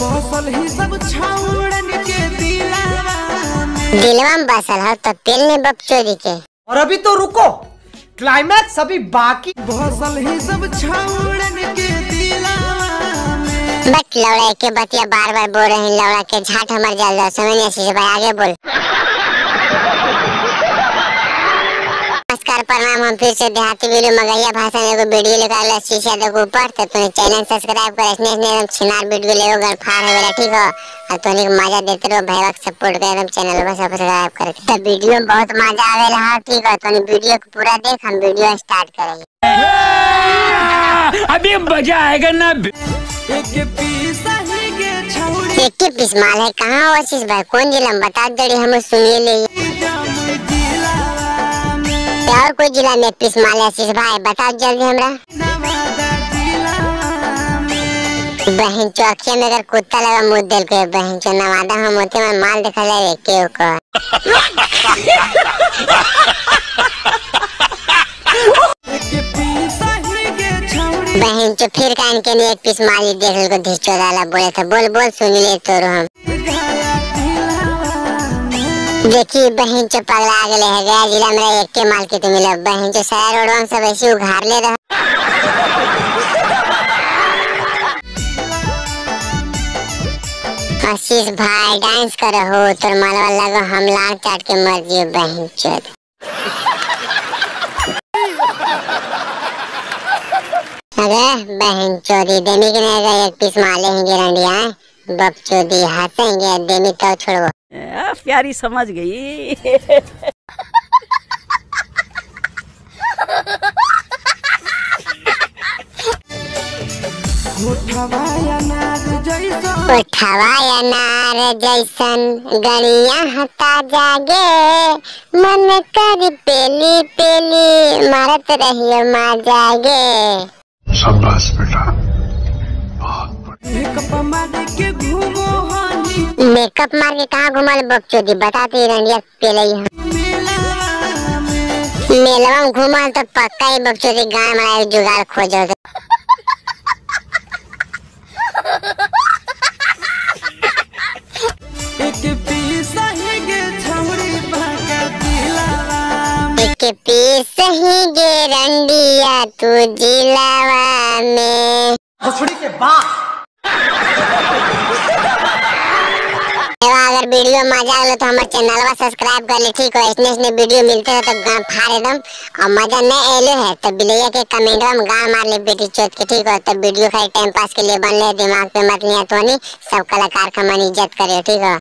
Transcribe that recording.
बसल ही सब छाउड़न के दिलवा में बसल है तो पेलने बकचोदी के। और अभी तो रुको, क्लाइमैक्स अभी बाकी। बसल ही सब छाउड़न के बट लौड़ा के बतिया बार बार बोल रहे हैं, लौड़ा के झाट हमार जल जाओ, समझ नहीं से भाई आगे बोल। नमस्कार प्रणाम, हम फिर से देहाती वीडियो मगहिया भाषा में वीडियो लेकर शीशा देखो ऊपर तो तुम चैनल सब्सक्राइब कर इसने एकदम छिनार वीडियो ले गन फाड़ है बेटा, ठीक हो। और तुम मजा देते रहो भाई, सपोर्ट कर एकदम चैनल को सब्सक्राइब करके। तो वीडियो में बहुत मजा आवे रहा, ठीक है। तुम वीडियो को पूरा देख, हम वीडियो स्टार्ट करेंगे। अभी मजा आएगा ना। एक पीस माल है, कहाँ हो आशीष भाई, कौन जिला में बता दे, हम सुनिए ले। और कोई जिला में एक पीस माल है आशीष भाई, बताओ जल्दी हमरा। बहन चौकिया में अगर कुत्ता लगा मुँह दिल को, बहन चो नवादा हम होते में माल दिखा जाए क्यों को। बहन चो फिर कान के नहीं एक पीस माली देख को धिचो डाला, बोले था बोल बोल सुन ले तो हम। देखिए बहन चो पगला गए है, गया जिला मेरा एक के माल के तो मिला। बहन चो सारा रोडवा सब ऐसे उघार ले रहा। आशीष भाई डांस करो हो तो मालवा लगो हम लाल चाट के मर जियो बहन चो। अरे बहन चोदी देमी के नहीं एक पीस माले हैं रंडिया बकचोदी हंसेंगे देमी तो छोड़ो। प्यारी समझ गई। उठवा अनार जैसन गड़िया हता जागे, मन कर पेली पेली मारत रहियो माँ जागे। शाबाश बेटा। मेकअप मार के कहाँ घुमाल बकचोदी, बताती रंडिया पेले मेलवा में घुमाल तो पक्का ही बकचोदी गाँव में जुगाड़ खोजो। एक पीस ही गे रंडिया तू जिलावा में के बाद। अगर वीडियो मजा आए तो हमारे चैनल को सब्सक्राइब कर ले, ठीक हो। इसने वीडियो मिलते है तो गाँव फाड़ एकदम, और मजा नहीं आए है तो बिलैया के कमेंट में गाँव मार ले बेटी चोट के, ठीक हो। तो वीडियो खाली टाइम पास के लिए बन ले, दिमाग पे मत लिया तो नहीं, सब कलाकार का मन इज्जत करे, ठीक हो।